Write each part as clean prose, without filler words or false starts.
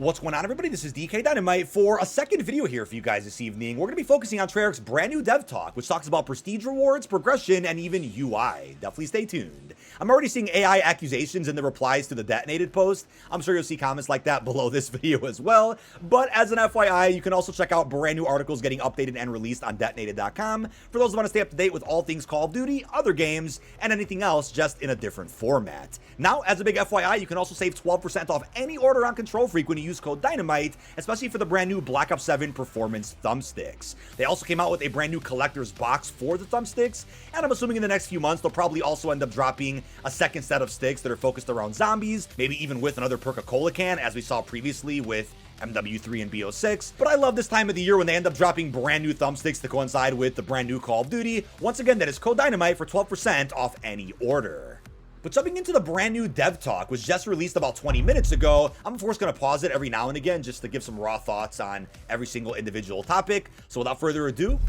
What's going on, everybody? This is dkdynamite for a second video here for you guys this evening. We're going to be focusing on Treyarch's brand new dev talk, which talks about prestige rewards, progression, and even UI. Definitely stay tuned. I'm already seeing AI accusations in the replies to the detonated post. I'm sure you'll see comments like that below this video as well. But as an FYI, you can also check out brand new articles getting updated and released on detonated.com for those who want to stay up to date with all things Call of Duty, other games, and anything else just in a different format. Now, as a big FYI, you can also save 12% off any order on Control Freak when you use code DYNAMITE, especially for the brand new Black Ops 7 Performance thumbsticks. They also came out with a brand new collector's box for the thumbsticks, and I'm assuming in the next few months they'll probably also end up dropping a second set of sticks that are focused around zombies, maybe even with another Coca-Cola can, as we saw previously with MW3 and BO6. But I love this time of the year when they end up dropping brand new thumbsticks to coincide with the brand new Call of Duty. Once again, that is code DYNAMITE for 12% off any order. But jumping into the brand new dev talk, was just released about 20 minutes ago. I'm of course going to pause it every now and again just to give some raw thoughts on every single individual topic. So without further ado,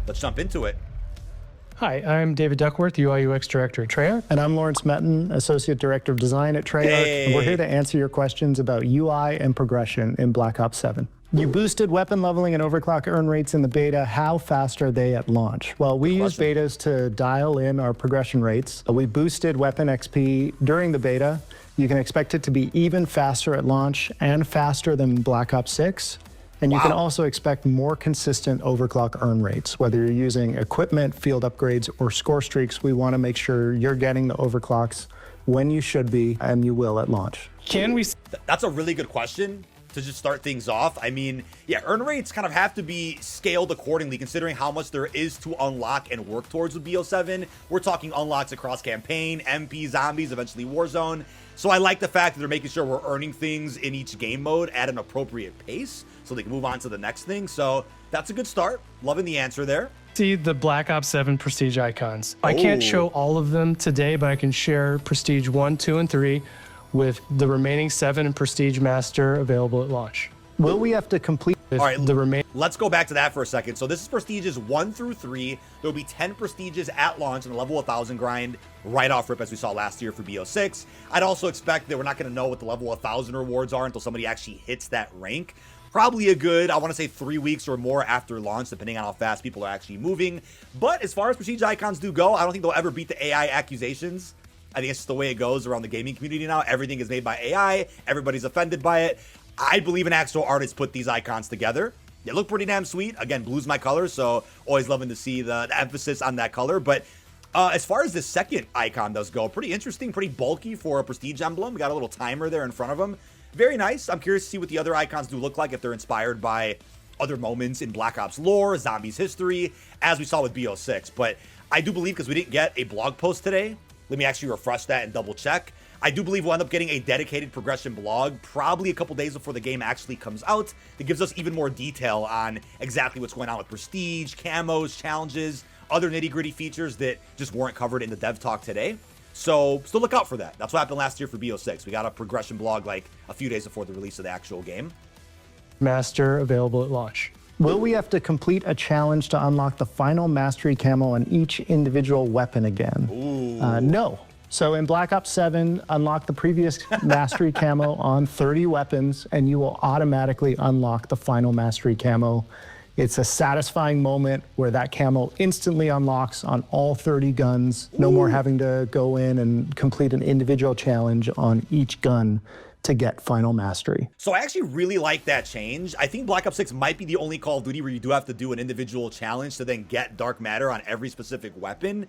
let's jump into it. Hi, I'm David Duckworth, UI UX Director at Treyarch. And I'm Lawrence Metton, Associate Director of Design at Treyarch. Hey. And we're here to answer your questions about UI and progression in Black Ops 7. You boosted weapon leveling and overclock earn rates in the beta. How fast are they at launch? Well, we use betas to dial in our progression rates. We boosted weapon XP during the beta. You can expect it to be even faster at launch and faster than Black Ops 6. And you can also expect more consistent overclock earn rates. Whether you're using equipment, field upgrades, or score streaks, we want to make sure you're getting the overclocks when you should be, and you will at launch. Can we? That's a really good question to just start things off. I mean, yeah, earn rates kind of have to be scaled accordingly considering how much there is to unlock and work towards with BO7. We're talking unlocks across campaign, MP, zombies, eventually Warzone. So I like the fact that they're making sure we're earning things in each game mode at an appropriate pace so they can move on to the next thing. So that's a good start. Loving the answer there. See the Black Ops 7 Prestige icons. I can't show all of them today, but I can share Prestige 1, 2, and 3 with the remaining 7 in Prestige Master available at launch. Will we have to complete All right, the remaining? let's go back to that for a second. So this is Prestiges 1 through 3. There'll be 10 Prestiges at launch in the level 1000 grind right off rip as we saw last year for BO6. I'd also expect that we're not going to know what the level 1000 rewards are until somebody actually hits that rank. Probably a good, I want to say 3 weeks or more after launch, depending on how fast people are actually moving. But as far as Prestige icons do go, I don't think they'll ever beat the AI accusations. I think it's just the way it goes around the gaming community now. Everything is made by AI. Everybody's offended by it. I believe an actual artist put these icons together. They look pretty damn sweet. Again, blue's my color, so always loving to see the emphasis on that color. But as far as the second icon does go, pretty interesting, pretty bulky for a Prestige emblem. We got a little timer there in front of them. Very nice. I'm curious to see what the other icons do look like, if they're inspired by other moments in Black Ops lore, zombies history, as we saw with BO6. But I do believe, because we didn't get a blog post today, let me actually refresh that and double check. I do believe we'll end up getting a dedicated progression blog probably a couple days before the game actually comes out that gives us even more detail on exactly what's going on with Prestige, Camos, challenges, other nitty-gritty features that just weren't covered in the dev talk today. So still look out for that. That's what happened last year for BO6. We got a progression blog like a few days before the release of the actual game. Master available at launch. Will we have to complete a challenge to unlock the final mastery camo on each individual weapon again? No. So in Black Ops 7, unlock the previous mastery camo on 30 weapons, and you will automatically unlock the final mastery camo. It's a satisfying moment where that camo instantly unlocks on all 30 guns. No more having to go in and complete an individual challenge on each gun to get final mastery. So I actually really like that change. I think Black Ops 6 might be the only Call of Duty where you do have to do an individual challenge to then get dark matter on every specific weapon.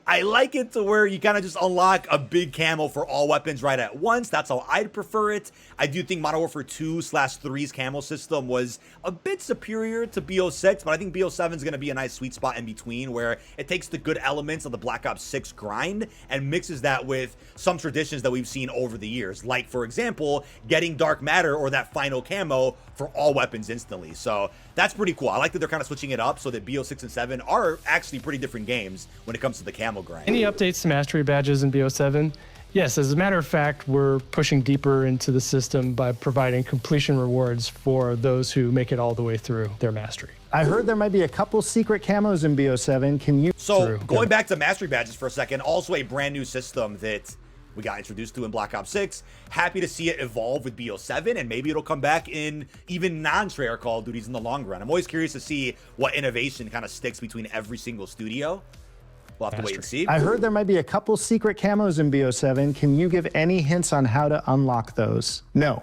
I like it to where you kind of just unlock a big camo for all weapons right at once. That's how I'd prefer it. I do think Modern Warfare 2/3's camo system was a bit superior to BO6, but I think BO7 is going to be a nice sweet spot in between where it takes the good elements of the Black Ops 6 grind and mixes that with some traditions that we've seen over the years. Like, for example, getting dark matter or that final camo for all weapons instantly. So that's pretty cool. I like that they're kind of switching it up so that BO6 and 7 are actually pretty different games when it comes to the camo grind. Any updates to mastery badges in BO7? Yes, as a matter of fact, we're pushing deeper into the system by providing completion rewards for those who make it all the way through their mastery. I heard there might be a couple secret camos in BO7. Can you? So going back to mastery badges for a second, also a brand new system that we got introduced to in Black Ops 6. Happy to see it evolve with BO7, and maybe it'll come back in even non-Treyarch Call of Duties in the long run. I'm always curious to see what innovation kind of sticks between every single studio. We'll have to wait and see. I heard there might be a couple secret camos in BO7. Can you give any hints on how to unlock those? No.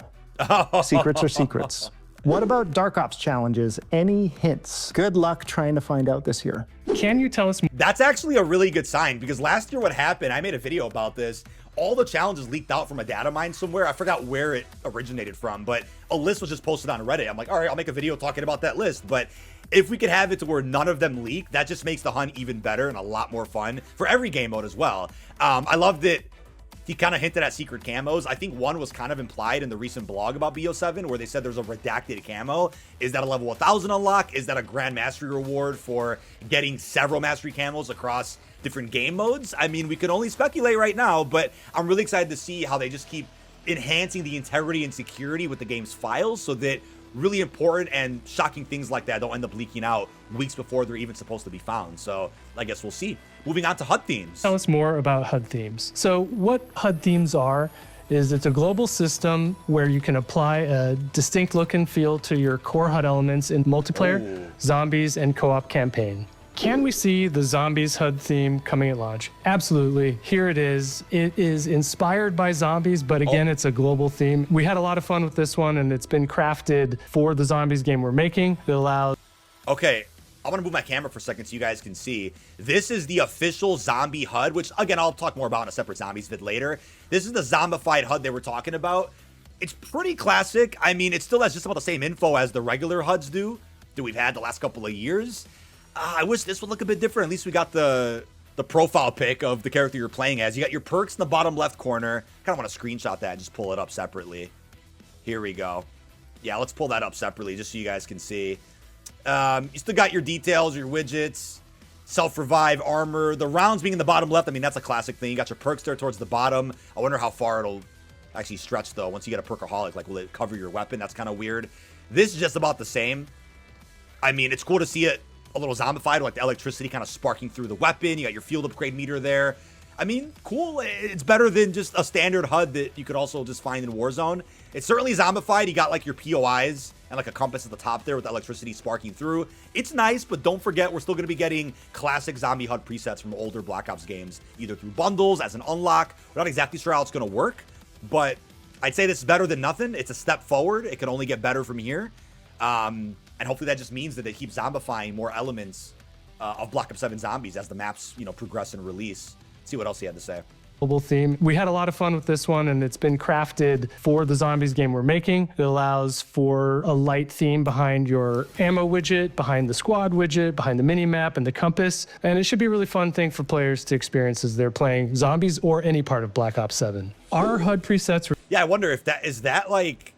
Secrets are secrets. What about Dark Ops challenges? Any hints? Good luck trying to find out this year. Can you tell us? That's actually a really good sign, because last year what happened, I made a video about this, all the challenges leaked out from a data mine somewhere. I forgot where it originated from, but a list was just posted on Reddit. I'm like, all right, I'll make a video talking about that list. But if we could have it to where none of them leak, that just makes the hunt even better and a lot more fun for every game mode as well. I love that he kind of hinted at secret camos. I think one was kind of implied in the recent blog about BO7, where they said there's a redacted camo. Is that a level 1000 unlock? Is that a grand mastery reward for getting several mastery camos across different game modes? I mean, we can only speculate right now, but I'm really excited to see how they just keep enhancing the integrity and security with the game's files, so that really important and shocking things like that don't end up leaking out weeks before they're even supposed to be found. So I guess we'll see. Moving on to HUD themes. Tell us more about HUD themes. So what HUD themes are is it's a global system where you can apply a distinct look and feel to your core HUD elements in multiplayer, zombies, and co-op campaign. Can we see the Zombies HUD theme coming at launch? Absolutely. Here it is. It is inspired by zombies, but again, it's a global theme. We had a lot of fun with this one, and it's been crafted for the Zombies game we're making. It allows... Okay, I want to move my camera for a second so you guys can see. This is the official zombie HUD, which, again, I'll talk more about in a separate zombies vid later. This is the zombified HUD they were talking about. It's pretty classic. I mean, it still has just about the same info as the regular HUDs do that we've had the last couple of years. I wish this would look a bit different. At least we got the profile pic of the character you're playing as. You got your perks in the bottom left corner. Kind of want to screenshot that and just pull it up separately. Here we go. Yeah, let's pull that up separately just so you guys can see. You still got your details, your widgets, self-revive, armor. The rounds being in the bottom left, I mean, that's a classic thing. You got your perks there towards the bottom. I wonder how far it'll actually stretch, though, once you get a perkaholic. Like, will it cover your weapon? That's kind of weird. This is just about the same. I mean, it's cool to see it a little zombified, like the electricity kind of sparking through the weapon. You got your field upgrade meter there. I mean, cool. It's better than just a standard HUD that you could also just find in Warzone. It's certainly zombified. You got like your POIs and like a compass at the top there with the electricity sparking through. It's nice, but don't forget, we're still going to be getting classic zombie HUD presets from older Black Ops games, either through bundles, as an unlock. We're not exactly sure how it's going to work, but I'd say this is better than nothing. It's a step forward. It can only get better from here. And hopefully that just means that they keep zombifying more elements of Black Ops 7 zombies as the maps, progress and release. See what else he had to say. Global theme. We had a lot of fun with this one, and it's been crafted for the Zombies game we're making. It allows for a light theme behind your ammo widget, behind the squad widget, behind the mini-map and the compass. And it should be a really fun thing for players to experience as they're playing Zombies or any part of Black Ops 7. Our HUD presets... Yeah, I wonder if that is like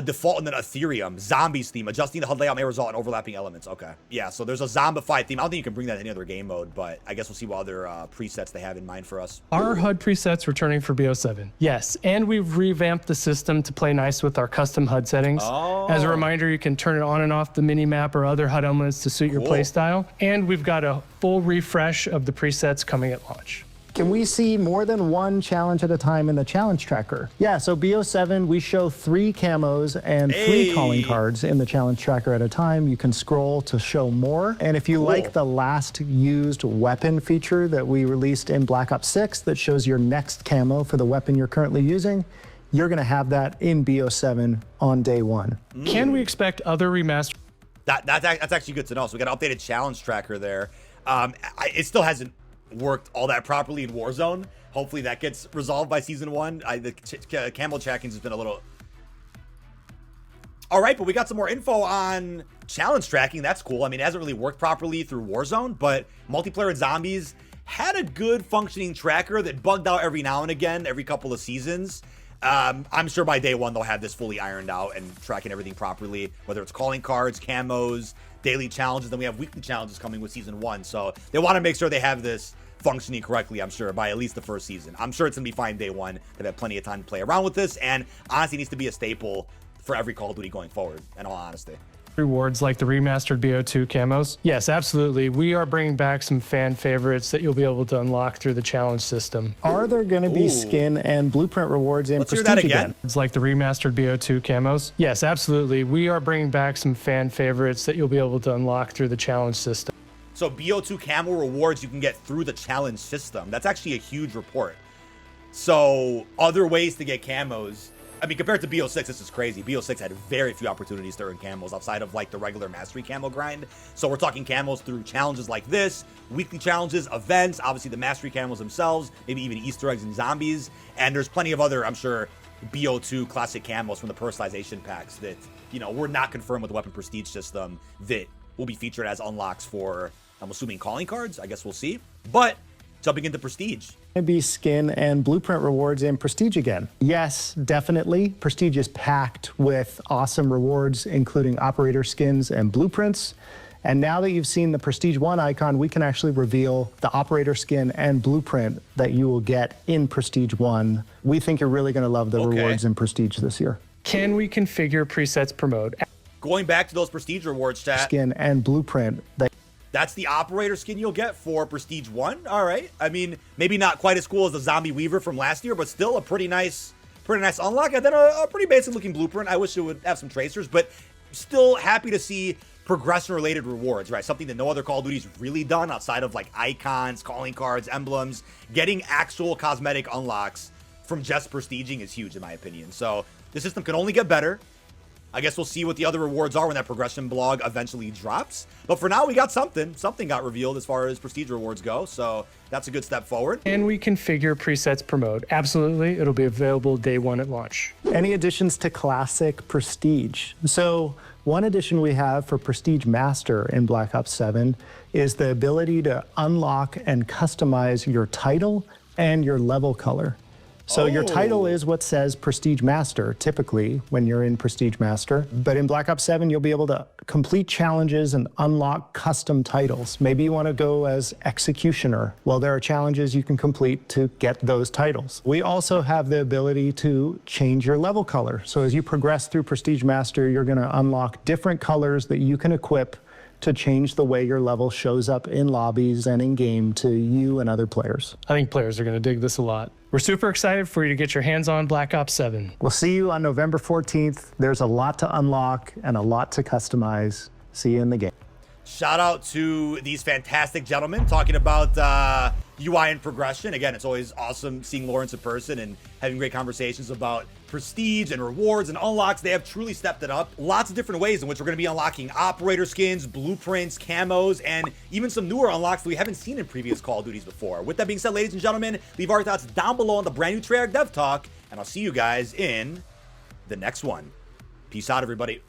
default and then Ethereum zombies theme, adjusting the HUD layout may result in overlapping elements. Okay, yeah, so there's a zombified theme. I don't think you can bring that to any other game mode, but I guess we'll see what other presets they have in mind for us. Our HUD presets returning for BO7. Yes, and we've revamped the system to play nice with our custom HUD settings. As a reminder, you can turn it on and off the mini-map or other HUD elements to suit your playstyle. And we've got a full refresh of the presets coming at launch. Can we see more than one challenge at a time in the challenge tracker? Yeah, so BO7, we show 3 camos and 3 calling cards in the challenge tracker at a time. You can scroll to show more. And if you like the last used weapon feature that we released in Black Ops 6 that shows your next camo for the weapon you're currently using, you're going to have that in BO7 on day 1. Can we expect other remastered? That's actually good to know. So we got an updated challenge tracker there. It still hasn't worked all that properly in Warzone. Hopefully that gets resolved by season 1. The camo trackings has been a little... All right, but we got some more info on challenge tracking. That's cool. I mean, it hasn't really worked properly through Warzone, but multiplayer and zombies had a good functioning tracker that bugged out every now and again, every couple of seasons. I'm sure by day 1 they'll have this fully ironed out and tracking everything properly, whether it's calling cards, camos, daily challenges. Then we have weekly challenges coming with season 1, so they want to make sure they have this functioning correctly, I'm sure, by at least the first season. I'm sure it's gonna be fine day 1. They've had plenty of time to play around with this, and honestly needs to be a staple for every Call of Duty going forward, in all honesty. Rewards like the remastered BO2 camos? Yes, absolutely. We are bringing back some fan favorites that you'll be able to unlock through the challenge system. Are there going to be skin and blueprint rewards in Let's hear Prestige that again. It's like the remastered BO2 camos? Yes, absolutely. We are bringing back some fan favorites that you'll be able to unlock through the challenge system. So BO2 camo rewards you can get through the challenge system. That's actually a huge report. So other ways to get camos. I mean, compared to BO6, this is crazy. BO6 had very few opportunities to earn camos outside of like the regular mastery camo grind. So we're talking camos through challenges like this, weekly challenges, events, obviously the mastery camos themselves, maybe even Easter eggs and zombies. And there's plenty of other, I'm sure, BO2 classic camos from the personalization packs that, you know, we're not confirmed with the weapon prestige system that will be featured as unlocks for, I'm assuming, calling cards. I guess we'll see. But jumping into prestige. Be skin and blueprint rewards in Prestige again? Yes, definitely. Prestige is packed with awesome rewards, including operator skins and blueprints. And now that you've seen the Prestige 1 icon, we can actually reveal the operator skin and blueprint that you will get in Prestige 1. We think you're really going to love the rewards in Prestige this year. Can we configure presets per mode? Going back to those prestige rewards, chat. Skin and blueprint that That's the operator skin you'll get for Prestige 1. All right. I mean, maybe not quite as cool as the Zombie Weaver from last year, but still a pretty nice unlock. And then a pretty basic looking blueprint. I wish it would have some tracers, but still happy to see progression-related rewards, right? Something that no other Call of Duty's really done outside of like icons, calling cards, emblems. Getting actual cosmetic unlocks from just prestiging is huge in my opinion. So the system can only get better. I guess we'll see what the other rewards are when that progression blog eventually drops. But for now, we got something. Something got revealed as far as prestige rewards go. So that's a good step forward. Can we configure presets per mode? Absolutely. It'll be available day one at launch. Any additions to Classic Prestige? So one addition we have for Prestige Master in Black Ops 7 is the ability to unlock and customize your title and your level color. So your title is what says Prestige Master, typically, when you're in Prestige Master. But in Black Ops 7, you'll be able to complete challenges and unlock custom titles. Maybe you want to go as Executioner. Well, there are challenges you can complete to get those titles. We also have the ability to change your level color. So as you progress through Prestige Master, you're going to unlock different colors that you can equip to change the way your level shows up in lobbies and in game to you and other players. I think players are going to dig this a lot. We're super excited for you to get your hands on Black Ops 7. We'll see you on November 14th. There's a lot to unlock and a lot to customize. See you in the game. Shout out to these fantastic gentlemen talking about UI and progression. Again, it's always awesome seeing Lawrence in person and having great conversations about prestige and rewards and unlocks. They have truly stepped it up. Lots of different ways in which we're going to be unlocking operator skins, blueprints, camos, and even some newer unlocks that we haven't seen in previous Call of Duties before. With that being said, ladies and gentlemen, leave our thoughts down below on the brand new Treyarch Dev Talk, and I'll see you guys in the next one. Peace out, everybody.